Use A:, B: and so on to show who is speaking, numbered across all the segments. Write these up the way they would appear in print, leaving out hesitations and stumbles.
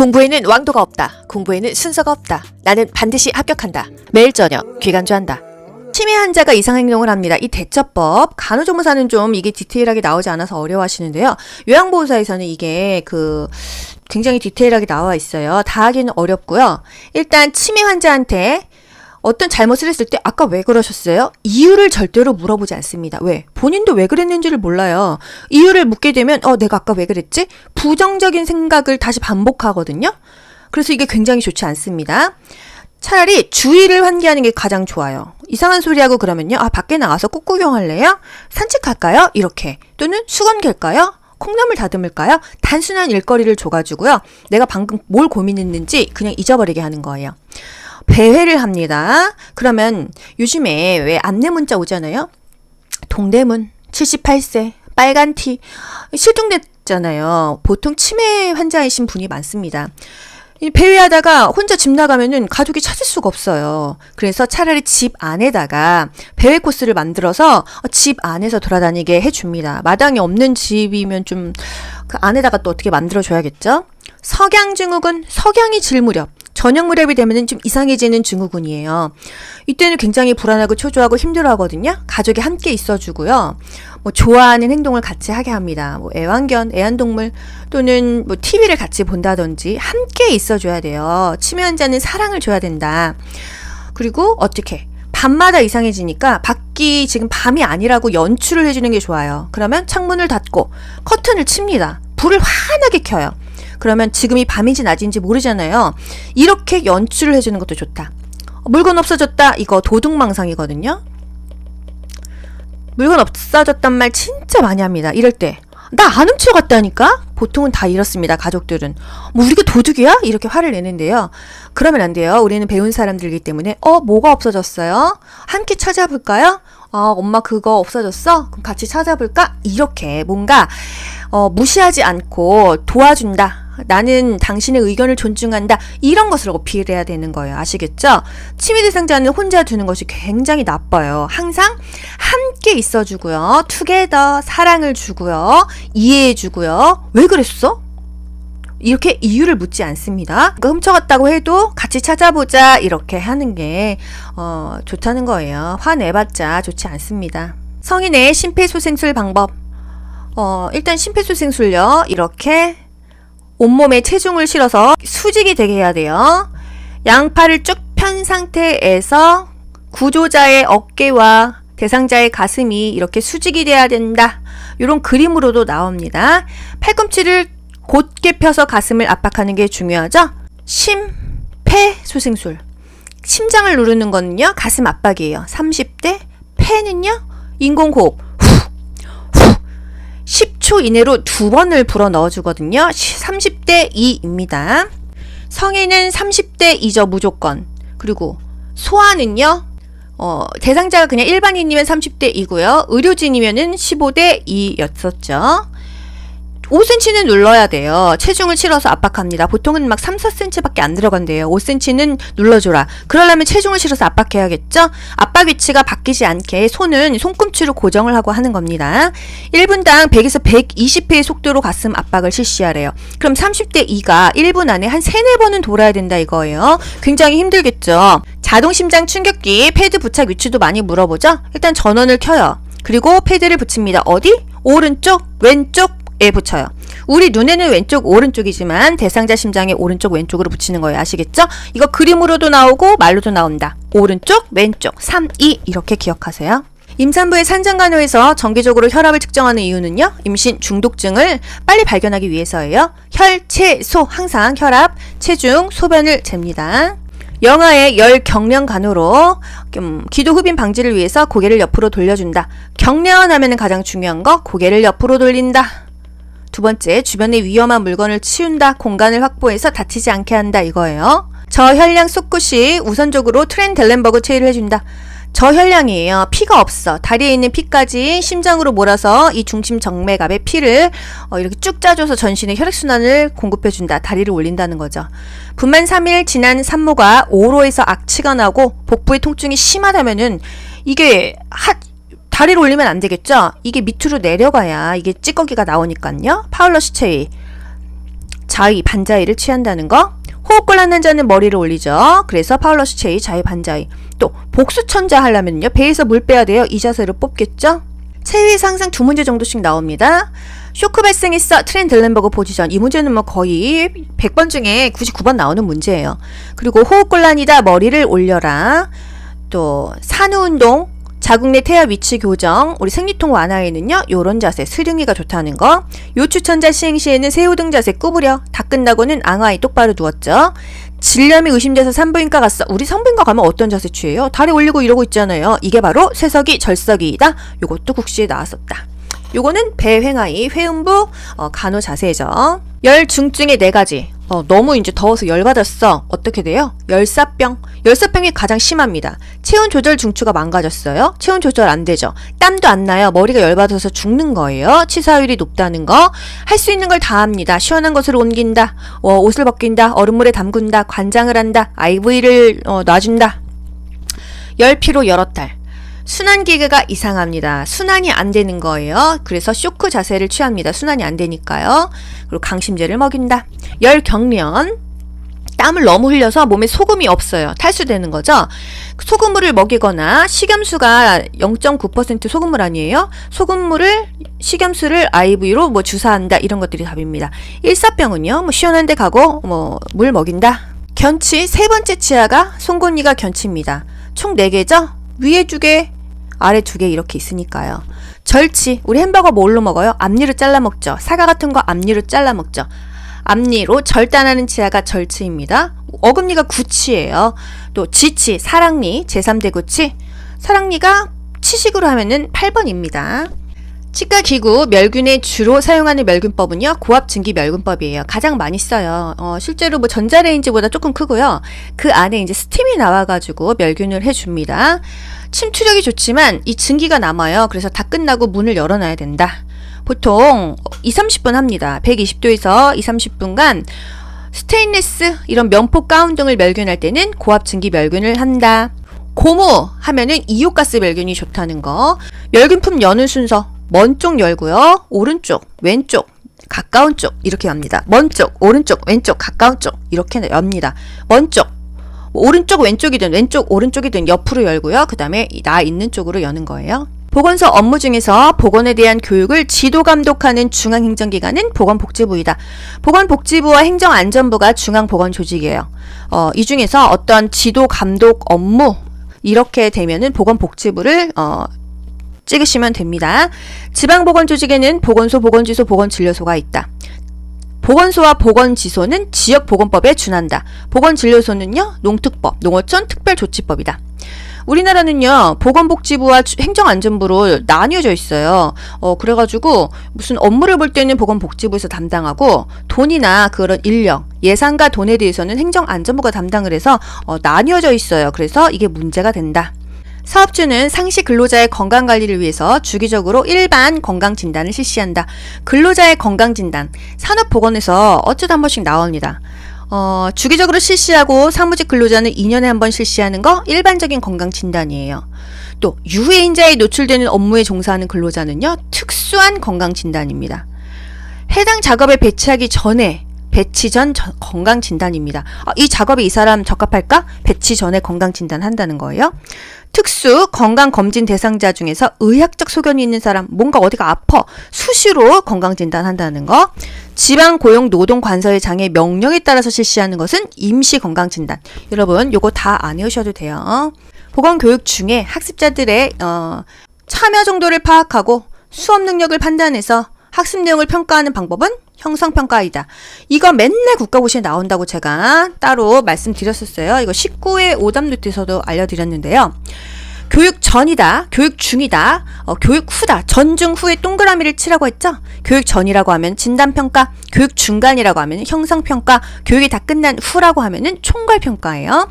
A: 공부에는 왕도가 없다. 공부에는 순서가 없다. 나는 반드시 합격한다. 매일 저녁 귀간주한다. 치매 환자가 이상 행동을 합니다. 이 대처법, 간호조무사는 좀 이게 디테일하게 나오지 않아서 어려워하시는데요. 요양보호사에서는 이게 굉장히 디테일하게 나와 있어요. 다 하기는 어렵고요. 일단 치매 환자한테 어떤 잘못을 했을 때 아까 왜 그러셨어요? 이유를 절대로 물어보지 않습니다. 왜? 본인도 왜 그랬는지를 몰라요. 이유를 묻게 되면 내가 아까 왜 그랬지? 부정적인 생각을 다시 반복하거든요. 그래서 이게 굉장히 좋지 않습니다. 차라리 주의를 환기하는 게 가장 좋아요. 이상한 소리하고 그러면요. 밖에 나가서 꽃구경 할래요? 산책할까요? 이렇게. 또는 수건 갤까요? 콩나물 다듬을까요? 단순한 일거리를 줘가지고요. 내가 방금 뭘 고민했는지 그냥 잊어버리게 하는 거예요. 배회를 합니다. 그러면 요즘에 왜 안내 문자 오잖아요. 동대문 78세 빨간 티 실종됐잖아요. 보통 치매 환자이신 분이 많습니다. 배회하다가 혼자 집 나가면은 가족이 찾을 수가 없어요. 그래서 차라리 집 안에다가 배회 코스를 만들어서 집 안에서 돌아다니게 해줍니다. 마당이 없는 집이면 좀 그 안에다가 또 어떻게 만들어줘야겠죠? 석양증후군, 석양이 질 무렵. 저녁 무렵이 되면은 좀 이상해지는 증후군이에요. 이때는 굉장히 불안하고 초조하고 힘들어하거든요. 가족이 함께 있어주고요. 좋아하는 행동을 같이 하게 합니다. 애완견, 애완동물 또는 TV를 같이 본다든지 함께 있어줘야 돼요. 치매 환자는 사랑을 줘야 된다. 그리고 어떻게? 밤마다 이상해지니까 밖이 지금 밤이 아니라고 연출을 해주는 게 좋아요. 그러면 창문을 닫고 커튼을 칩니다. 불을 환하게 켜요. 그러면 지금이 밤인지 낮인지 모르잖아요. 이렇게 연출을 해주는 것도 좋다. 물건 없어졌다. 이거 도둑망상이거든요. 물건 없어졌단 말 진짜 많이 합니다. 이럴 때 나 안 훔쳐갔다니까? 보통은 다 이렇습니다. 가족들은. 우리가 도둑이야? 이렇게 화를 내는데요. 그러면 안 돼요. 우리는 배운 사람들이기 때문에 뭐가 없어졌어요? 함께 찾아볼까요? 엄마 그거 없어졌어? 그럼 같이 찾아볼까? 이렇게 뭔가 무시하지 않고 도와준다. 나는 당신의 의견을 존중한다. 이런 것을 어필해야 되는 거예요. 아시겠죠? 치매 대상자는 혼자 두는 것이 굉장히 나빠요. 항상 함께 있어주고요. 투게더 사랑을 주고요. 이해해주고요. 왜 그랬어? 이렇게 이유를 묻지 않습니다. 훔쳐갔다고 해도 같이 찾아보자 이렇게 하는 게 좋다는 거예요. 화내봤자 좋지 않습니다. 성인의 심폐소생술 방법. 일단 심폐소생술요. 이렇게 온몸에 체중을 실어서 수직이 되게 해야 돼요. 양팔을 쭉 편 상태에서 구조자의 어깨와 대상자의 가슴이 이렇게 수직이 돼야 된다. 이런 그림으로도 나옵니다. 팔꿈치를 곧게 펴서 가슴을 압박하는 게 중요하죠. 심폐소생술. 심장을 누르는 거는요. 가슴 압박이에요. 30대. 폐는요. 인공호흡. 10초 이내로 2번을 불어 넣어주거든요. 30대 2입니다. 성인은 30대 2죠. 무조건. 그리고 소아는요. 대상자가 그냥 일반인이면 30대 2고요. 의료진이면은 15대 2였었죠. 5cm는 눌러야 돼요. 체중을 실어서 압박합니다. 보통은 막 3, 4cm밖에 안 들어간대요. 5cm는 눌러줘라. 그러려면 체중을 실어서 압박해야겠죠? 압박 위치가 바뀌지 않게 손은 손꿈치로 고정을 하고 하는 겁니다. 1분당 100에서 120회의 속도로 가슴 압박을 실시하래요. 그럼 30대 2가 1분 안에 한 3, 4번은 돌아야 된다 이거예요. 굉장히 힘들겠죠? 자동심장 충격기 패드 부착 위치도 많이 물어보죠? 일단 전원을 켜요. 그리고 패드를 붙입니다. 어디? 오른쪽, 왼쪽, 에 붙여요. 우리 눈에는 왼쪽 오른쪽이지만 대상자 심장에 오른쪽 왼쪽으로 붙이는 거예요. 아시겠죠? 이거 그림으로도 나오고 말로도 나온다. 오른쪽 왼쪽 3, 2 이렇게 기억하세요. 임산부의 산전간호에서 정기적으로 혈압을 측정하는 이유는요. 임신 중독증을 빨리 발견하기 위해서예요. 혈체소 항상 혈압, 체중, 소변을 잽니다. 영아의 열 경련 간호로 기도 흡인 방지를 위해서 고개를 옆으로 돌려준다. 경련 하면은 가장 중요한 거 고개를 옆으로 돌린다. 두 번째, 주변에 위험한 물건을 치운다. 공간을 확보해서 다치지 않게 한다 이거예요. 저혈량 솟구시 우선적으로 트렌델렌버그 체위를 해준다. 저혈량이에요. 피가 없어. 다리에 있는 피까지 심장으로 몰아서 이 중심 정맥압의 피를 이렇게 쭉 짜줘서 전신에 혈액순환을 공급해준다. 다리를 올린다는 거죠. 분만 3일 지난 산모가 오로에서 악취가 나고 복부의 통증이 심하다면은 이게 다리를 올리면 안 되겠죠? 이게 밑으로 내려가야 이게 찌꺼기가 나오니까요. 파울러시 체위. 자의, 반자의를 취한다는 거. 호흡곤란한 자는 머리를 올리죠. 그래서 파울러스 체의, 자의, 반자의. 또 복수천자 하려면요. 배에서 물 빼야 돼요. 이 자세로 뽑겠죠. 체위에서 항상 두 문제 정도씩 나옵니다. 쇼크 발생했어. 트렌들렌버그 포지션. 이 문제는 뭐 거의 100번 중에 99번 나오는 문제예요. 그리고 호흡곤란이다. 머리를 올려라. 또 산후운동, 자궁 내 태아 위치 교정, 우리 생리통 완화에는요 요런 자세, 스릉이가 좋다는 거. 요추천자 시행 시에는 새우 등 자세 구부려. 다 끝나고는 앙하이 똑바로 누웠죠. 질염이 의심돼서 산부인과 갔어. 우리 산부인과 가면 어떤 자세 취해요? 다리 올리고 이러고 있잖아요. 이게 바로 쇠석이 절석이다. 요것도 국시에 나왔었다. 요거는 배횡하이, 회음부, 간호 자세죠. 열 중증의 4가지. 너무 이제 더워서 열받았어. 어떻게 돼요? 열사병. 열사병이 가장 심합니다. 체온 조절 중추가 망가졌어요. 체온 조절 안 되죠. 땀도 안 나요. 머리가 열받아서 죽는 거예요. 치사율이 높다는 거. 할 수 있는 걸 다 합니다. 시원한 것으로 옮긴다. 옷을 벗긴다. 얼음물에 담근다. 관장을 한다. IV를 놔준다. 열피로 여러 달. 순환기계가 이상합니다. 순환이 안 되는 거예요. 그래서 쇼크 자세를 취합니다. 순환이 안 되니까요. 그리고 강심제를 먹인다. 열경련. 땀을 너무 흘려서 몸에 소금이 없어요. 탈수되는 거죠. 소금물을 먹이거나 식염수가 0.9% 소금물 아니에요? 소금물을 식염수를 IV로 뭐 주사한다. 이런 것들이 답입니다. 일사병은요. 뭐 시원한 데 가고 물 먹인다. 견치 3번째 치아가 송곳니가 견치입니다. 총 4개죠? 위에 2개, 아래 2개 이렇게 있으니까요. 절치, 우리 햄버거 뭘로 먹어요? 앞니로 잘라 먹죠. 사과 같은 거 앞니로 잘라 먹죠. 앞니로 절단하는 치아가 절치입니다. 어금니가 구치예요. 또 지치, 사랑니, 제3대 구치. 사랑니가 치식으로 하면은 8번입니다. 치과 기구 멸균에 주로 사용하는 멸균법은요. 고압 증기 멸균법이에요. 가장 많이 써요. 실제로 뭐 전자레인지보다 조금 크고요. 그 안에 이제 스팀이 나와가지고 멸균을 해줍니다. 침투력이 좋지만 이 증기가 남아요. 그래서 다 끝나고 문을 열어놔야 된다. 보통 2-30분 합니다. 120도에서 2-30분간 스테인리스 이런 면포 가운 등을 멸균할 때는 고압 증기 멸균을 한다. 고무 하면은 이온가스 멸균이 좋다는 거. 멸균품 여는 순서. 먼 쪽 열고요. 오른쪽, 왼쪽, 가까운 쪽 이렇게 엽니다. 먼 쪽, 오른쪽, 왼쪽, 가까운 쪽 이렇게 엽니다. 먼 쪽, 오른쪽, 왼쪽이든 왼쪽, 오른쪽이든 옆으로 열고요. 그 다음에 나 있는 쪽으로 여는 거예요. 보건소 업무 중에서 보건에 대한 교육을 지도 감독하는 중앙행정기관은 보건복지부이다. 보건복지부와 행정안전부가 중앙보건조직이에요. 이 중에서 어떤 지도 감독 업무 이렇게 되면은 보건복지부를 찍으시면 됩니다. 지방보건조직에는 보건소, 보건지소, 보건진료소가 있다. 보건소와 보건지소는 지역보건법에 준한다. 보건진료소는요, 농특법, 농어촌 특별조치법이다. 우리나라는요, 보건복지부와 행정안전부로 나뉘어져 있어요. 그래가지고 무슨 업무를 볼 때는 보건복지부에서 담당하고 돈이나 그런 인력, 예산과 돈에 대해서는 행정안전부가 담당을 해서 나뉘어져 있어요. 그래서 이게 문제가 된다. 사업주는 상시 근로자의 건강관리를 위해서 주기적으로 일반 건강진단을 실시한다. 근로자의 건강진단, 산업보건에서 어쩌다 한 번씩 나옵니다. 주기적으로 실시하고 사무직 근로자는 2년에 한 번 실시하는 거 일반적인 건강진단이에요. 또 유해인자에 노출되는 업무에 종사하는 근로자는요, 특수한 건강진단입니다. 해당 작업에 배치하기 전에 배치 전 건강진단입니다. 이 작업에 이 사람 적합할까? 배치 전에 건강진단 한다는 거예요. 특수 건강검진 대상자 중에서 의학적 소견이 있는 사람, 뭔가 어디가 아파, 수시로 건강진단 한다는 거. 지방고용노동관서의 장의 명령에 따라서 실시하는 것은 임시건강진단. 여러분 요거 다 안 외우셔도 돼요. 보건교육 중에 학습자들의 참여 정도를 파악하고 수업 능력을 판단해서 학습 내용을 평가하는 방법은 형성평가이다. 이거 맨날 국가고시에 나온다고 제가 따로 말씀드렸었어요. 이거 19회 오답노트에서도 알려드렸는데요. 교육 전이다, 교육 중이다, 교육 후다, 전, 중, 후에 동그라미를 치라고 했죠? 교육 전이라고 하면 진단평가, 교육 중간이라고 하면 형성평가, 교육이 다 끝난 후라고 하면은 총괄평가예요.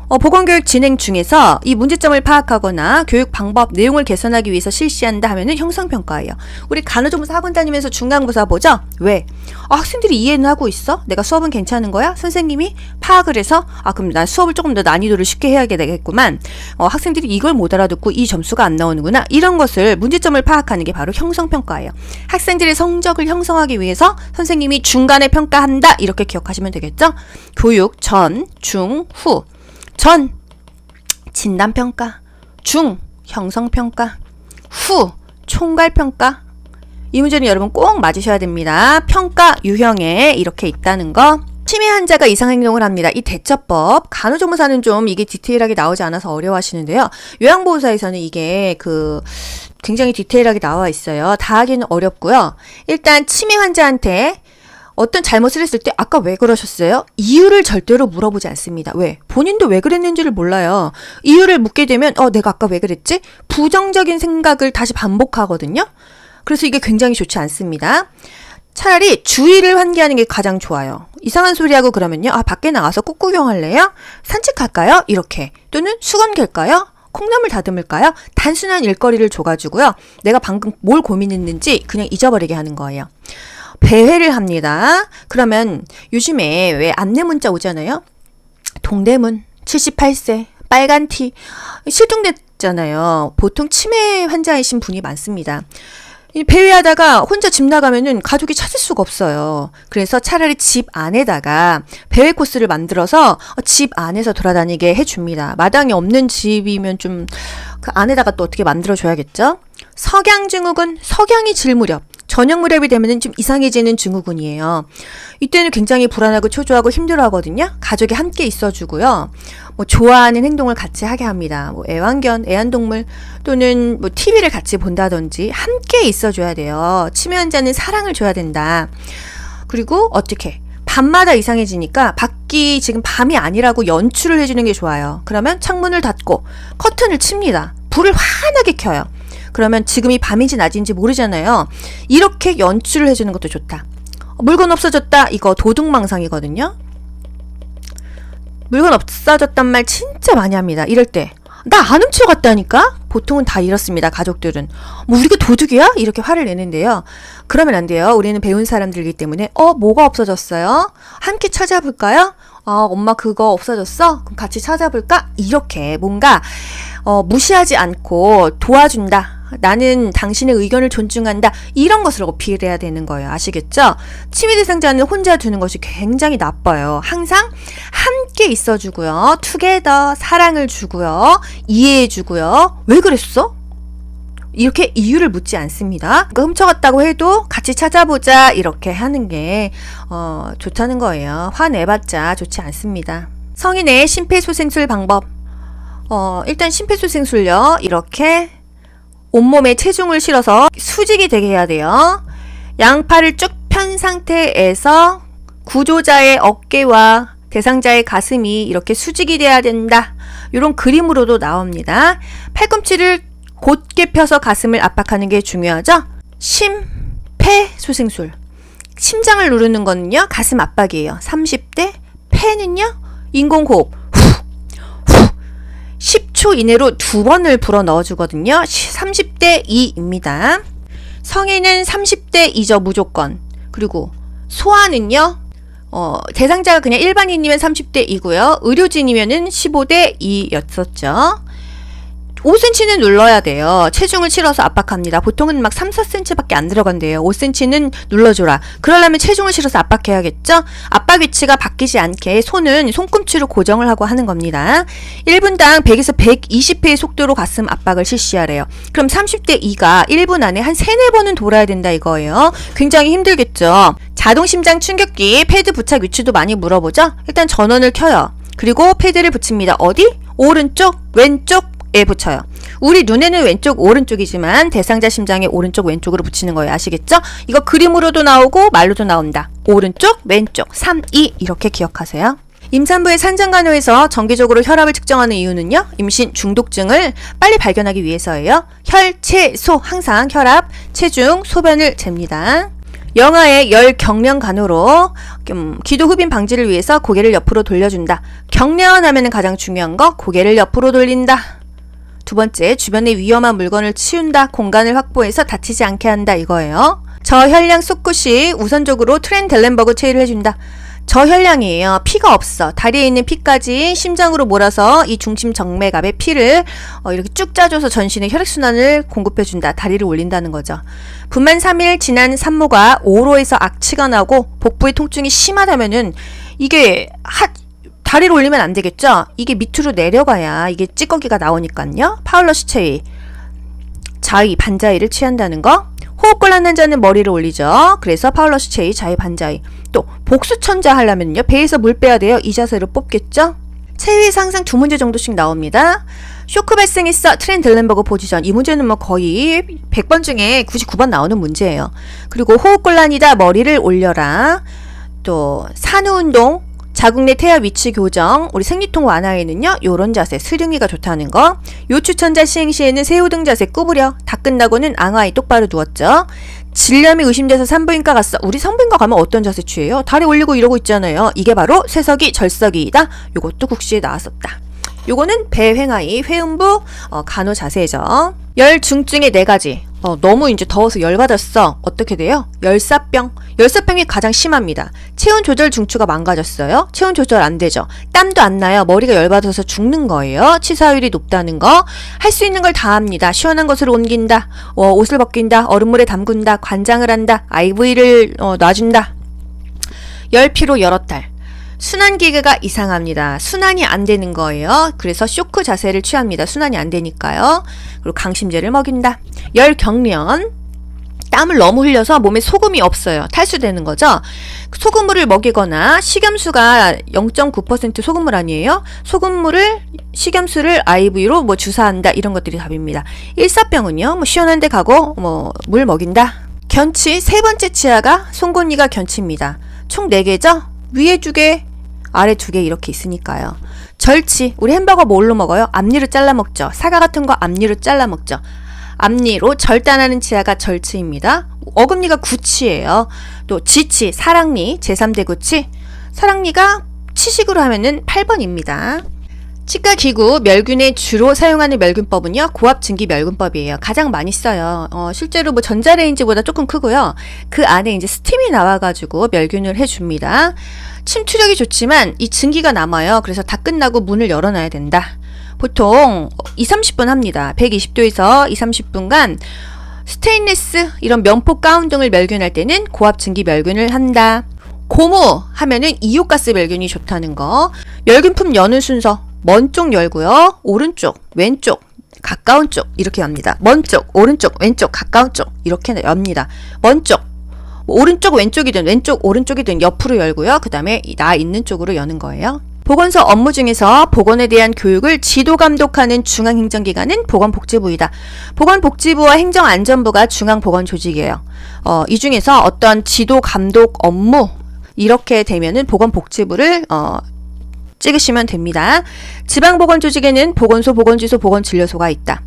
A: 보건교육 진행 중에서 이 문제점을 파악하거나 교육 방법, 내용을 개선하기 위해서 실시한다 하면은 형성평가예요. 우리 간호조무사 학원 다니면서 중간고사 보죠? 왜? 학생들이 이해는 하고 있어? 내가 수업은 괜찮은 거야? 선생님이 파악을 해서 그럼 난 수업을 조금 더 난이도를 쉽게 해야 되겠구만. 학생들이 이걸 못 알아듣고 이 점수가 안 나오는구나. 이런 것을 문제점을 파악하는 게 바로 형성평가예요. 학생들의 성적을 형성하기 위해서 선생님이 중간에 평가한다. 이렇게 기억하시면 되겠죠? 교육 전, 중, 후. 전, 진단평가. 중, 형성평가. 후, 총괄평가. 이 문제는 여러분 꼭 맞으셔야 됩니다. 평가 유형에 이렇게 있다는 거. 치매 환자가 이상 행동을 합니다. 이 대처법, 간호조무사는 좀 이게 디테일하게 나오지 않아서 어려워하시는데요. 요양보호사에서는 이게 굉장히 디테일하게 나와 있어요. 다 하기는 어렵고요. 일단 치매 환자한테 어떤 잘못을 했을 때 아까 왜 그러셨어요? 이유를 절대로 물어보지 않습니다. 왜? 본인도 왜 그랬는지를 몰라요. 이유를 묻게 되면 내가 아까 왜 그랬지? 부정적인 생각을 다시 반복하거든요. 그래서 이게 굉장히 좋지 않습니다. 차라리 주의를 환기하는 게 가장 좋아요. 이상한 소리하고 그러면요. 밖에 나가서 꽃구경 할래요? 산책할까요? 이렇게. 또는 수건 갤까요? 콩나물 다듬을까요? 단순한 일거리를 줘가지고요. 내가 방금 뭘 고민했는지 그냥 잊어버리게 하는 거예요. 배회를 합니다. 그러면 요즘에 왜 안내 문자 오잖아요. 동대문 78세 빨간 티 실종됐잖아요. 보통 치매 환자이신 분이 많습니다. 배회하다가 혼자 집 나가면은 가족이 찾을 수가 없어요. 그래서 차라리 집 안에다가 배회 코스를 만들어서 집 안에서 돌아다니게 해줍니다. 마당이 없는 집이면 좀 그 안에다가 또 어떻게 만들어줘야겠죠? 석양증후군, 석양이 질 무렵. 저녁 무렵이 되면은 좀 이상해지는 증후군이에요. 이때는 굉장히 불안하고 초조하고 힘들어하거든요. 가족이 함께 있어주고요. 좋아하는 행동을 같이 하게 합니다. 애완견, 애완동물 또는 TV를 같이 본다든지 함께 있어줘야 돼요. 치매 환자는 사랑을 줘야 된다. 그리고 어떻게? 밤마다 이상해지니까 밖이 지금 밤이 아니라고 연출을 해주는 게 좋아요. 그러면 창문을 닫고 커튼을 칩니다. 불을 환하게 켜요. 그러면 지금이 밤인지 낮인지 모르잖아요. 이렇게 연출을 해주는 것도 좋다. 물건 없어졌다. 이거 도둑망상이거든요. 물건 없어졌단 말 진짜 많이 합니다. 이럴 때. 나 안 훔쳐갔다니까? 보통은 다 이렇습니다. 가족들은. 우리가 도둑이야? 이렇게 화를 내는데요. 그러면 안 돼요. 우리는 배운 사람들이기 때문에 뭐가 없어졌어요? 함께 찾아볼까요? 엄마 그거 없어졌어? 그럼 같이 찾아볼까? 이렇게 뭔가 무시하지 않고 도와준다. 나는 당신의 의견을 존중한다. 이런 것을 어필해야 되는 거예요. 아시겠죠? 치매 대상자는 혼자 두는 것이 굉장히 나빠요. 항상 함께 있어주고요. 투게더 사랑을 주고요. 이해해주고요. 왜 그랬어? 이렇게 이유를 묻지 않습니다. 훔쳐갔다고 해도 같이 찾아보자 이렇게 하는 게 좋다는 거예요. 화내봤자 좋지 않습니다. 성인의 심폐소생술 방법. 일단 심폐소생술요. 이렇게 온몸에 체중을 실어서 수직이 되게 해야 돼요. 양팔을 쭉 편 상태에서 구조자의 어깨와 대상자의 가슴이 이렇게 수직이 돼야 된다. 이런 그림으로도 나옵니다. 팔꿈치를 곧게 펴서 가슴을 압박하는 게 중요하죠. 심폐소생술. 심장을 누르는 거는요. 가슴 압박이에요. 30대. 폐는요. 인공호흡. 후. 10초 이내로 2번을 불어 넣어주거든요. 30대 2입니다. 성인은 30대 2죠. 무조건. 그리고 소아는요. 대상자가 그냥 일반인이면 30대 2고요. 의료진이면은 15대 2였었죠. 5cm는 눌러야 돼요. 체중을 실어서 압박합니다. 보통은 막 3, 4cm밖에 안 들어간대요. 5cm는 눌러줘라. 그러려면 체중을 실어서 압박해야겠죠? 압박 위치가 바뀌지 않게 손은 손꿈치로 고정을 하고 하는 겁니다. 1분당 100에서 120회의 속도로 가슴 압박을 실시하래요. 그럼 30대 2가 1분 안에 한 3, 4번은 돌아야 된다 이거예요. 굉장히 힘들겠죠? 자동심장 충격기 패드 부착 위치도 많이 물어보죠? 일단 전원을 켜요. 그리고 패드를 붙입니다. 어디? 오른쪽, 왼쪽, 에 붙여요. 우리 눈에는 왼쪽 오른쪽이지만 대상자 심장에 오른쪽 왼쪽으로 붙이는 거예요. 아시겠죠? 이거 그림으로도 나오고 말로도 나온다. 오른쪽 왼쪽 3, 2 이렇게 기억하세요. 임산부의 산전간호에서 정기적으로 혈압을 측정하는 이유는요. 임신 중독증을 빨리 발견하기 위해서예요. 혈, 체, 소 항상 혈압, 체중, 소변을 잽니다. 영아의 열 경련 간호로 기도 흡인 방지를 위해서 고개를 옆으로 돌려준다. 경련하면 가장 중요한 거 고개를 옆으로 돌린다. 두 번째, 주변에 위험한 물건을 치운다. 공간을 확보해서 다치지 않게 한다 이거예요. 저혈량 솟구시 우선적으로 트렌델렌버그 체위를 해준다. 저혈량이에요. 피가 없어. 다리에 있는 피까지 심장으로 몰아서 이 중심 정맥압의 피를 이렇게 쭉 짜줘서 전신에 혈액순환을 공급해준다. 다리를 올린다는 거죠. 분만 3일 지난 산모가 오로에서 악취가 나고 복부의 통증이 심하다면은 이게 다리를 올리면 안 되겠죠? 이게 밑으로 내려가야 이게 찌꺼기가 나오니까요. 파울러시 체위. 자위, 반자위를 취한다는 거. 호흡곤란한 자는 머리를 올리죠. 그래서 파울러시 체위, 자위, 반자위. 또 복수천자 하려면요. 배에서 물 빼야 돼요. 이 자세로 뽑겠죠. 체위에서 항상 2문제 정도씩 나옵니다. 쇼크 발생했어. 트렌델렌버그 포지션. 이 문제는 뭐 거의 100번 중에 99번 나오는 문제예요. 그리고 호흡곤란이다. 머리를 올려라. 또 산후운동. 자궁 내 태아 위치 교정, 우리 생리통 완화에는요, 요런 자세, 스릉이가 좋다는 거. 요추천자 시행 시에는 새우등 자세 구부려. 다 끝나고는 앙하이 똑바로 누웠죠. 질염이 의심돼서 산부인과 갔어. 우리 산부인과 가면 어떤 자세 취해요? 다리 올리고 이러고 있잖아요. 이게 바로 쇠석이, 절석이이다. 요것도 국시에 나왔었다. 요거는 배횡하이, 회음부, 간호 자세죠. 열 중증의 4가지. 너무 이제 더워서 열받았어. 어떻게 돼요? 열사병. 열사병이 가장 심합니다. 체온 조절 중추가 망가졌어요. 체온 조절 안 되죠. 땀도 안 나요. 머리가 열받아서 죽는 거예요. 치사율이 높다는 거. 할 수 있는 걸 다 합니다. 시원한 것을 옮긴다. 옷을 벗긴다. 얼음물에 담근다. 관장을 한다. IV를 놔준다. 열피로 여러 달. 순환기계가 이상합니다. 순환이 안 되는 거예요. 그래서 쇼크 자세를 취합니다. 순환이 안 되니까요. 그리고 강심제를 먹인다. 열경련. 땀을 너무 흘려서 몸에 소금이 없어요. 탈수되는 거죠. 소금물을 먹이거나 식염수가 0.9% 소금물 아니에요? 식염수를 IV로 주사한다. 이런 것들이 답입니다. 일사병은요. 시원한 데 가고 물 먹인다. 견치 3번째 치아가 송곳니가 견치입니다. 총 4개죠? 위에 2개, 아래 2개 이렇게 있으니까요. 절치, 우리 햄버거 뭘로 먹어요? 앞니로 잘라 먹죠. 사과 같은 거 앞니로 잘라 먹죠. 앞니로 절단하는 치아가 절치입니다. 어금니가 구치예요. 또 지치, 사랑니, 제3대 구치. 사랑니가 치식으로 하면은 8번입니다. 치과 기구 멸균에 주로 사용하는 멸균법은요. 고압 증기 멸균법이에요. 가장 많이 써요. 실제로 전자레인지보다 조금 크고요. 그 안에 이제 스팀이 나와가지고 멸균을 해줍니다. 침투력이 좋지만 이 증기가 남아요. 그래서 다 끝나고 문을 열어놔야 된다. 보통 2-30분 합니다. 120도에서 2-30분간 스테인리스 이런 면포 가운 등을 멸균할 때는 고압 증기 멸균을 한다. 고무 하면은 이온가스 멸균이 좋다는 거. 멸균품 여는 순서. 먼 쪽 열고요. 오른쪽, 왼쪽, 가까운 쪽 이렇게 엽니다. 먼 쪽, 오른쪽, 왼쪽, 가까운 쪽 이렇게 엽니다. 먼 쪽, 오른쪽, 왼쪽이든 왼쪽, 오른쪽이든 옆으로 열고요. 그 다음에 나 있는 쪽으로 여는 거예요. 보건소 업무 중에서 보건에 대한 교육을 지도 감독하는 중앙행정기관은 보건복지부이다. 보건복지부와 행정안전부가 중앙보건조직이에요. 이 중에서 어떤 지도 감독 업무 이렇게 되면은 보건복지부를 찍으시면 됩니다. 지방보건조직에는 보건소, 보건지소, 보건진료소가 있다.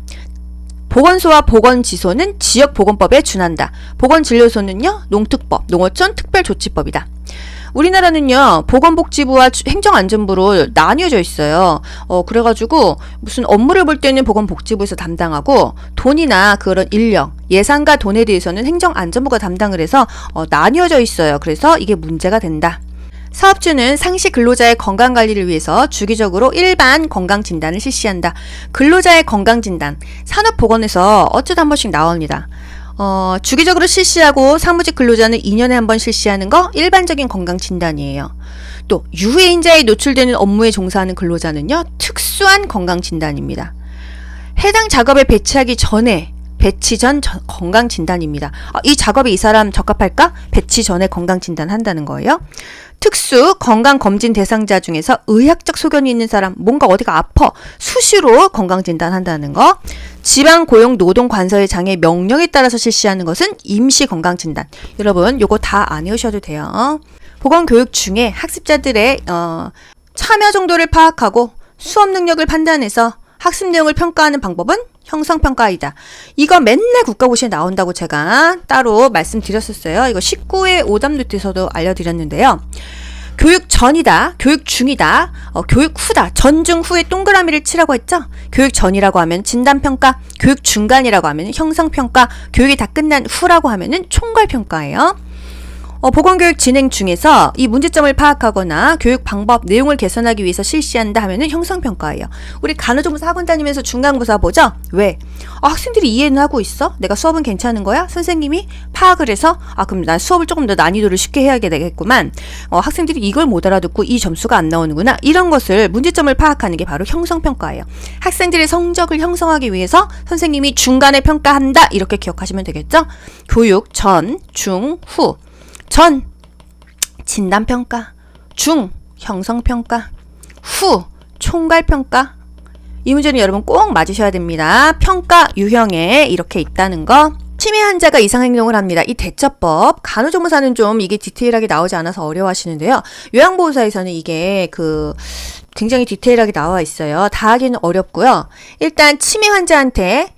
A: 보건소와 보건지소는 지역보건법에 준한다. 보건진료소는요, 농특법, 농어촌 특별조치법이다. 우리나라는요, 보건복지부와 행정안전부로 나뉘어져 있어요. 그래가지고 무슨 업무를 볼 때는 보건복지부에서 담당하고 돈이나 그런 인력, 예산과 돈에 대해서는 행정안전부가 담당을 해서 나뉘어져 있어요. 그래서 이게 문제가 된다. 사업주는 상시 근로자의 건강관리를 위해서 주기적으로 일반 건강진단을 실시한다. 근로자의 건강진단, 산업보건에서 어쩌다 한 번씩 나옵니다. 주기적으로 실시하고 사무직 근로자는 2년에 한 번 실시하는 거 일반적인 건강진단이에요. 또 유해인자에 노출되는 업무에 종사하는 근로자는요, 특수한 건강진단입니다. 해당 작업에 배치하기 전에 배치 전 건강진단입니다. 이 작업에 이 사람 적합할까? 배치 전에 건강진단 한다는 거예요. 특수 건강검진 대상자 중에서 의학적 소견이 있는 사람, 뭔가 어디가 아파, 수시로 건강진단 한다는 거. 지방고용노동관서의 장의 명령에 따라서 실시하는 것은 임시건강진단. 여러분 요거 다 안 외우셔도 돼요. 보건교육 중에 학습자들의 참여 정도를 파악하고 수업 능력을 판단해서 학습 내용을 평가하는 방법은 형성평가이다. 이거 맨날 국가고시에 나온다고 제가 따로 말씀드렸었어요. 이거 19회 오답노트에서도 알려드렸는데요. 교육 전이다, 교육 중이다, 교육 후다, 전, 중, 후에 동그라미를 치라고 했죠? 교육 전이라고 하면 진단평가, 교육 중간이라고 하면 형성평가, 교육이 다 끝난 후라고 하면은 총괄평가예요. 보건교육 진행 중에서 이 문제점을 파악하거나 교육 방법, 내용을 개선하기 위해서 실시한다 하면은 형성평가예요. 우리 간호조무사 학원 다니면서 중간고사 보죠? 왜? 학생들이 이해는 하고 있어? 내가 수업은 괜찮은 거야? 선생님이 파악을 해서 그럼 난 수업을 조금 더 난이도를 쉽게 해야 되겠구만. 학생들이 이걸 못 알아듣고 이 점수가 안 나오는구나. 이런 것을 문제점을 파악하는 게 바로 형성평가예요. 학생들의 성적을 형성하기 위해서 선생님이 중간에 평가한다. 이렇게 기억하시면 되겠죠? 교육 전, 중, 후. 전, 진단평가, 중, 형성평가, 후, 총괄평가. 이 문제는 여러분 꼭 맞으셔야 됩니다. 평가 유형에 이렇게 있다는 거. 치매 환자가 이상행동을 합니다. 이 대처법, 간호조무사는 좀 이게 디테일하게 나오지 않아서 어려워하시는데요. 요양보호사에서는 이게 굉장히 디테일하게 나와 있어요. 다 하기는 어렵고요. 일단 치매 환자한테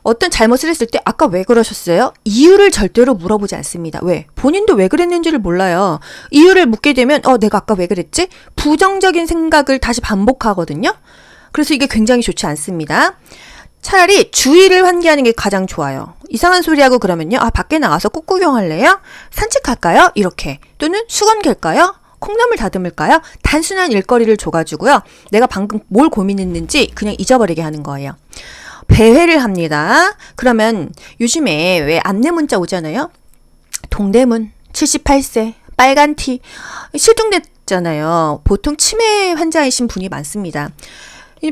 A: 어떤 잘못을 했을 때 아까 왜 그러셨어요? 이유를 절대로 물어보지 않습니다. 왜? 본인도 왜 그랬는지를 몰라요. 이유를 묻게 되면 내가 아까 왜 그랬지? 부정적인 생각을 다시 반복하거든요. 그래서 이게 굉장히 좋지 않습니다. 차라리 주의를 환기하는 게 가장 좋아요. 이상한 소리하고 그러면요. 밖에 나가서 꽃구경할래요? 산책할까요? 이렇게. 또는 수건 갤까요? 콩나물 다듬을까요? 단순한 일거리를 줘가지고요. 내가 방금 뭘 고민했는지 그냥 잊어버리게 하는 거예요. 배회를 합니다. 그러면 요즘에 왜 안내 문자 오잖아요. 동대문 78세 빨간 티 실종됐잖아요. 보통 치매 환자이신 분이 많습니다.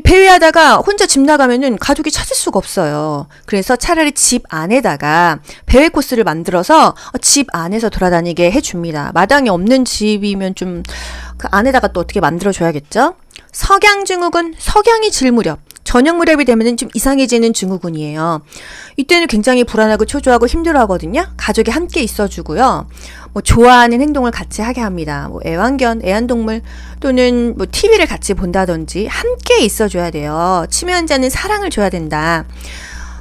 A: 배회하다가 혼자 집 나가면은 가족이 찾을 수가 없어요. 그래서 차라리 집 안에다가 배회 코스를 만들어서 집 안에서 돌아다니게 해줍니다. 마당이 없는 집이면 좀 그 안에다가 또 어떻게 만들어줘야겠죠. 석양증후군, 석양이 질 무렵. 저녁 무렵이 되면은 좀 이상해지는 증후군이에요. 이때는 굉장히 불안하고 초조하고 힘들어하거든요. 가족이 함께 있어주고요. 좋아하는 행동을 같이 하게 합니다. 애완견, 애완동물 또는 TV를 같이 본다든지 함께 있어줘야 돼요. 치매 환자는 사랑을 줘야 된다.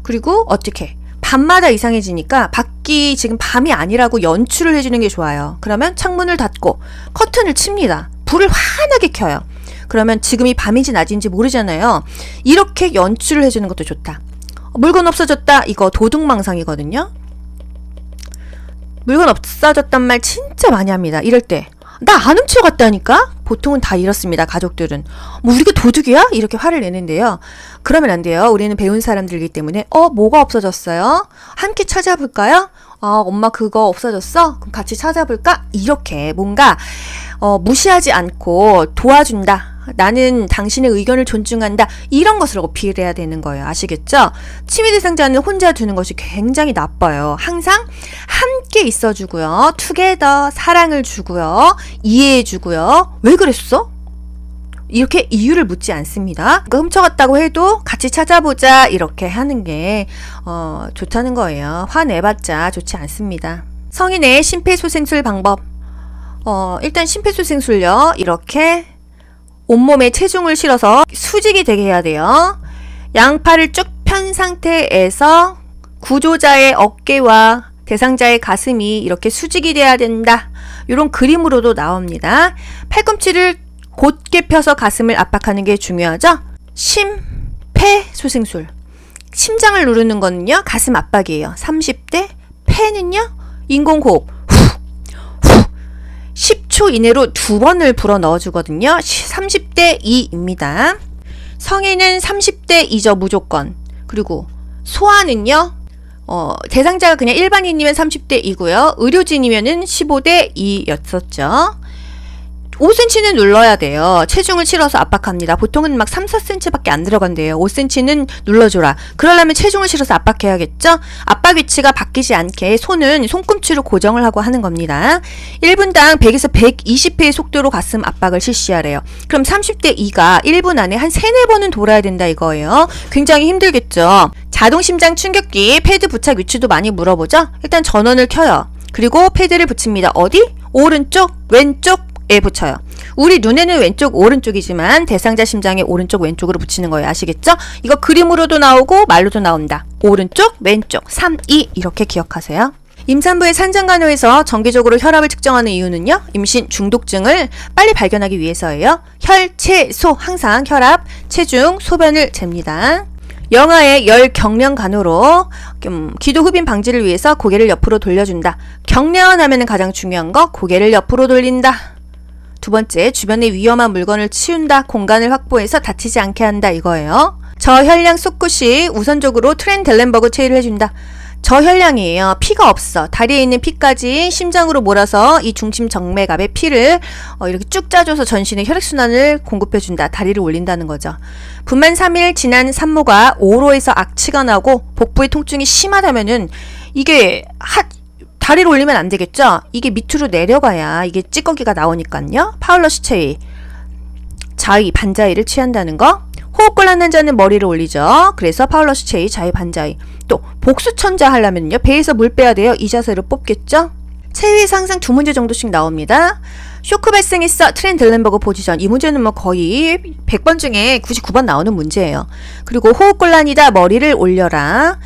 A: 그리고 어떻게? 밤마다 이상해지니까 밖이 지금 밤이 아니라고 연출을 해주는 게 좋아요. 그러면 창문을 닫고 커튼을 칩니다. 불을 환하게 켜요. 그러면 지금이 밤인지 낮인지 모르잖아요. 이렇게 연출을 해주는 것도 좋다. 물건 없어졌다. 이거 도둑망상이거든요. 물건 없어졌단 말 진짜 많이 합니다. 이럴 때 나 안 훔쳐갔다니까? 보통은 다 이렇습니다. 가족들은. 우리가 도둑이야? 이렇게 화를 내는데요. 그러면 안 돼요. 우리는 배운 사람들이기 때문에 뭐가 없어졌어요? 함께 찾아볼까요? 엄마 그거 없어졌어? 그럼 같이 찾아볼까? 이렇게 뭔가 무시하지 않고 도와준다. 나는 당신의 의견을 존중한다. 이런 것을 어필해야 되는 거예요. 아시겠죠? 치매 대상자는 혼자 두는 것이 굉장히 나빠요. 항상 함께 있어주고요. 투게더 사랑을 주고요. 이해해주고요. 왜 그랬어? 이렇게 이유를 묻지 않습니다. 훔쳐갔다고 해도 같이 찾아보자 이렇게 하는 게 좋다는 거예요. 화내봤자 좋지 않습니다. 성인의 심폐소생술 방법. 일단 심폐소생술요. 이렇게 온몸에 체중을 실어서 수직이 되게 해야 돼요. 양팔을 쭉 편 상태에서 구조자의 어깨와 대상자의 가슴이 이렇게 수직이 돼야 된다. 이런 그림으로도 나옵니다. 팔꿈치를 곧게 펴서 가슴을 압박하는 게 중요하죠. 심폐소생술. 심장을 누르는 거는요. 가슴 압박이에요. 30대. 폐는요. 인공호흡. 10초 이내로 2번을 불어 넣어주거든요. 30대 2입니다. 성인은 30대 2죠. 무조건. 그리고 소아는요. 대상자가 그냥 일반인이면 30대 2고요. 의료진이면은 15대 2였었죠. 5cm는 눌러야 돼요. 체중을 실어서 압박합니다. 보통은 막 3, 4cm밖에 안 들어간대요. 5cm는 눌러줘라. 그러려면 체중을 실어서 압박해야겠죠? 압박 위치가 바뀌지 않게 손은 손꿈치로 고정을 하고 하는 겁니다. 1분당 100에서 120회의 속도로 가슴 압박을 실시하래요. 그럼 30대 2가 1분 안에 한 3, 4번은 돌아야 된다 이거예요. 굉장히 힘들겠죠? 자동심장 충격기 패드 부착 위치도 많이 물어보죠? 일단 전원을 켜요. 그리고 패드를 붙입니다. 어디? 오른쪽, 왼쪽, 에 붙여요. 우리 눈에는 왼쪽 오른쪽이지만 대상자 심장에 오른쪽 왼쪽으로 붙이는 거예요. 아시겠죠? 이거 그림으로도 나오고 말로도 나온다. 오른쪽 왼쪽 3, 2 이렇게 기억하세요. 임산부의 산전간호에서 정기적으로 혈압을 측정하는 이유는요. 임신 중독증을 빨리 발견하기 위해서예요. 혈, 체, 소 항상 혈압, 체중, 소변을 잽니다. 영아의 열 경련 간호로 기도 흡인 방지를 위해서 고개를 옆으로 돌려준다. 경련 하면은 가장 중요한 거 고개를 옆으로 돌린다. 두 번째, 주변에 위험한 물건을 치운다. 공간을 확보해서 다치지 않게 한다 이거예요. 저혈량 솟구시 우선적으로 트렌델렌버그 체위를 해준다. 저혈량이에요. 피가 없어. 다리에 있는 피까지 심장으로 몰아서 이 중심 정맥압의 피를 이렇게 쭉 짜줘서 전신에 혈액순환을 공급해준다. 다리를 올린다는 거죠. 분만 3일 지난 산모가 오로에서 악취가 나고 복부의 통증이 심하다면은 이게 다리를 올리면 안 되겠죠? 이게 밑으로 내려가야 이게 찌꺼기가 나오니까요. 파울러시 체위. 자위, 반자위를 취한다는 거. 호흡곤란한 자는 머리를 올리죠. 그래서 파울러시 체위, 자위, 반자위. 또 복수천자 하려면요. 배에서 물 빼야 돼요. 이 자세로 뽑겠죠. 체위에서 항상 2문제 정도씩 나옵니다. 쇼크 발생했어. 트렌델렌버그 포지션. 이 문제는 뭐 거의 100번 중에 99번 나오는 문제예요. 그리고 호흡곤란이다. 머리를 올려라.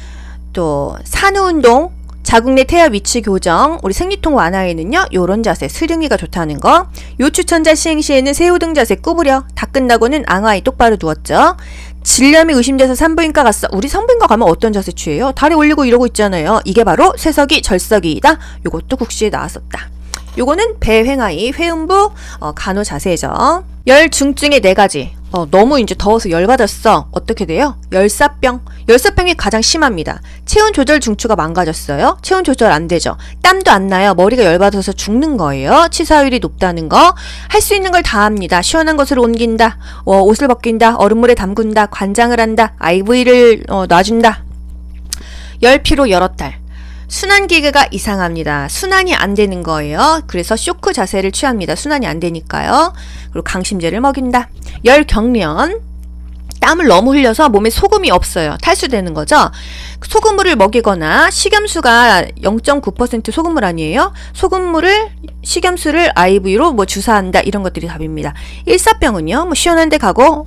A: 또 산후운동. 자궁 내 태아 위치 교정, 우리 생리통 완화에는요, 요런 자세, 스릉이가 좋다는 거. 요추천자 시행 시에는 새우등 자세 구부려. 다 끝나고는 앙하이 똑바로 누웠죠. 질염이 의심돼서 산부인과 갔어. 우리 산부인과 가면 어떤 자세 취해요? 다리 올리고 이러고 있잖아요. 이게 바로 쇠석이, 절석이이다. 요것도 국시에 나왔었다. 요거는 배횡하이, 회음부, 간호 자세죠. 열 중증의 4가지. 너무 이제 더워서 열받았어. 어떻게 돼요? 열사병. 열사병이 가장 심합니다. 체온 조절 중추가 망가졌어요. 체온 조절 안 되죠. 땀도 안 나요. 머리가 열받아서 죽는 거예요. 치사율이 높다는 거. 할 수 있는 걸 다 합니다. 시원한 것을 옮긴다. 옷을 벗긴다. 얼음물에 담근다. 관장을 한다. IV를 놔준다. 열피로 여러 달. 순환기계가 이상합니다. 순환이 안 되는 거예요. 그래서 쇼크 자세를 취합니다. 순환이 안 되니까요. 그리고 강심제를 먹인다. 열경련. 땀을 너무 흘려서 몸에 소금이 없어요. 탈수되는 거죠. 소금물을 먹이거나 식염수가 0.9% 소금물 아니에요? 식염수를 IV로 주사한다. 이런 것들이 답입니다. 일사병은요. 시원한 데 가고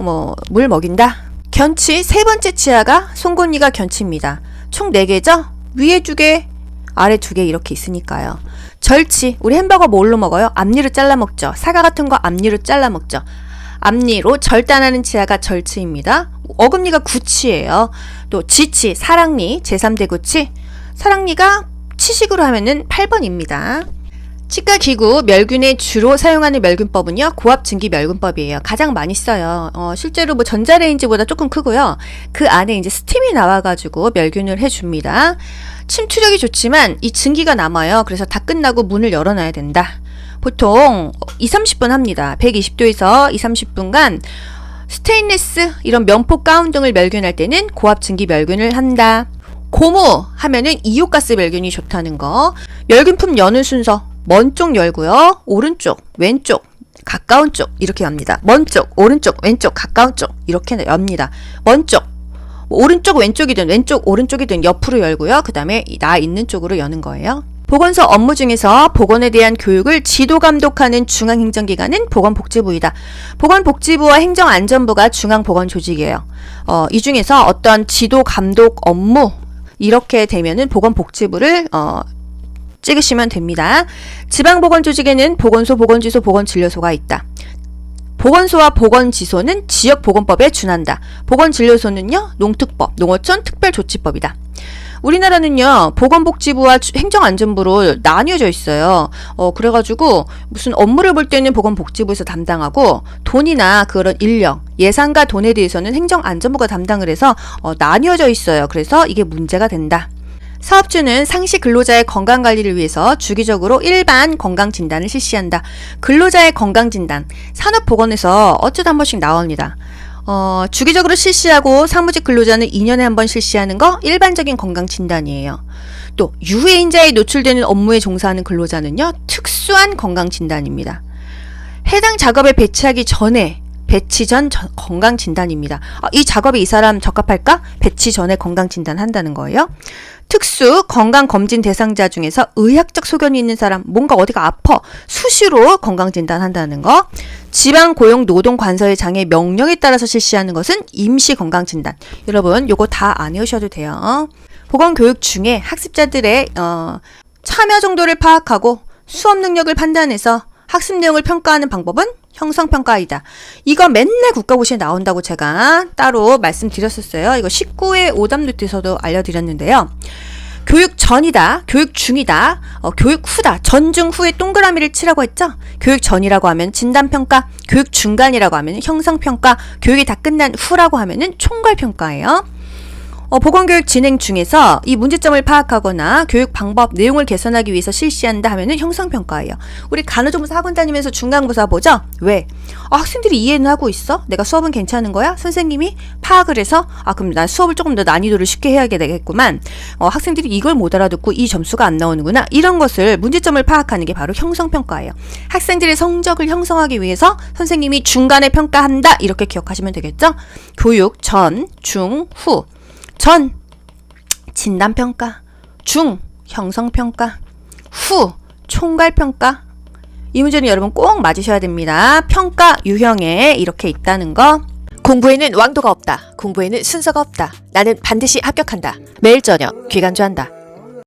A: 물 먹인다. 견치 3번째 치아가 송곳니가 견치입니다. 총 4개죠? 위에 2개, 아래 2개 이렇게 있으니까요. 절치, 우리 햄버거 뭘로 먹어요? 앞니로 잘라 먹죠. 사과 같은 거 앞니로 잘라 먹죠. 앞니로 절단하는 치아가 절치입니다. 어금니가 구치예요. 또 지치, 사랑니, 제3대 구치. 사랑니가 치식으로 하면은 8번입니다. 치과 기구 멸균에 주로 사용하는 멸균법은요. 고압 증기 멸균법이에요. 가장 많이 써요. 실제로 전자레인지보다 조금 크고요. 그 안에 이제 스팀이 나와가지고 멸균을 해줍니다. 침투력이 좋지만 이 증기가 남아요. 그래서 다 끝나고 문을 열어놔야 된다. 보통 2-30분 합니다. 120도에서 2-30분간 스테인리스 이런 면포 가운 등을 멸균할 때는 고압 증기 멸균을 한다. 고무 하면은 이온가스 멸균이 좋다는 거. 멸균품 여는 순서. 먼 쪽 열고요. 오른쪽, 왼쪽, 가까운 쪽 이렇게 엽니다. 먼 쪽, 오른쪽, 왼쪽, 가까운 쪽 이렇게 엽니다. 먼 쪽, 오른쪽, 왼쪽이든 왼쪽, 오른쪽이든 옆으로 열고요. 그 다음에 나 있는 쪽으로 여는 거예요. 보건소 업무 중에서 보건에 대한 교육을 지도 감독하는 중앙행정기관은 보건복지부이다. 보건복지부와 행정안전부가 중앙보건조직이에요. 이 중에서 어떤 지도 감독 업무 이렇게 되면은 보건복지부를 찍으시면 됩니다. 지방보건조직에는 보건소, 보건지소, 보건진료소가 있다. 보건소와 보건지소는 지역보건법에 준한다. 보건진료소는요, 농특법, 농어촌 특별조치법이다. 우리나라는요, 보건복지부와 행정안전부로 나뉘어져 있어요. 그래가지고 무슨 업무를 볼 때는 보건복지부에서 담당하고 돈이나 그런 인력, 예산과 돈에 대해서는 행정안전부가 담당을 해서 나뉘어져 있어요. 그래서 이게 문제가 된다. 사업주는 상시 근로자의 건강관리를 위해서 주기적으로 일반 건강진단을 실시한다. 근로자의 건강진단, 산업보건에서 어쩌다 한 번씩 나옵니다. 주기적으로 실시하고 사무직 근로자는 2년에 한 번 실시하는 거 일반적인 건강진단이에요. 또 유해인자에 노출되는 업무에 종사하는 근로자는요. 특수한 건강진단입니다. 해당 작업에 배치하기 전에 배치 전 건강진단입니다. 이 작업에 이 사람 적합할까? 배치 전에 건강진단 한다는 거예요. 특수 건강검진 대상자 중에서 의학적 소견이 있는 사람, 뭔가 어디가 아파, 수시로 건강진단 한다는 거. 지방고용노동관서의 장의 명령에 따라서 실시하는 것은 임시건강진단. 여러분 요거 다 안 외우셔도 돼요. 보건교육 중에 학습자들의 참여 정도를 파악하고 수업 능력을 판단해서 학습 내용을 평가하는 방법은 형성평가이다. 이거 맨날 국가고시에 나온다고 제가 따로 말씀드렸었어요. 이거 19회 오답노트에서도 알려드렸는데요. 교육 전이다, 교육 중이다, 교육 후다, 전, 중, 후에 동그라미를 치라고 했죠? 교육 전이라고 하면 진단평가, 교육 중간이라고 하면 형성평가, 교육이 다 끝난 후라고 하면은 총괄평가예요. 보건교육 진행 중에서 이 문제점을 파악하거나 교육 방법, 내용을 개선하기 위해서 실시한다 하면은 형성평가예요. 우리 간호조무사 학원 다니면서 중간고사 보죠? 왜? 학생들이 이해는 하고 있어? 내가 수업은 괜찮은 거야? 선생님이 파악을 해서 그럼 나 수업을 조금 더 난이도를 쉽게 해야 되겠구만. 학생들이 이걸 못 알아듣고 이 점수가 안 나오는구나. 이런 것을 문제점을 파악하는 게 바로 형성평가예요. 학생들의 성적을 형성하기 위해서 선생님이 중간에 평가한다. 이렇게 기억하시면 되겠죠? 교육 전, 중, 후. 전, 진단평가, 중, 형성평가, 후, 총괄평가. 이 문제는 여러분 꼭 맞으셔야 됩니다. 평가 유형에 이렇게 있다는 거.
B: 공부에는 왕도가 없다. 공부에는 순서가 없다. 나는 반드시 합격한다. 매일 저녁 귀간주한다.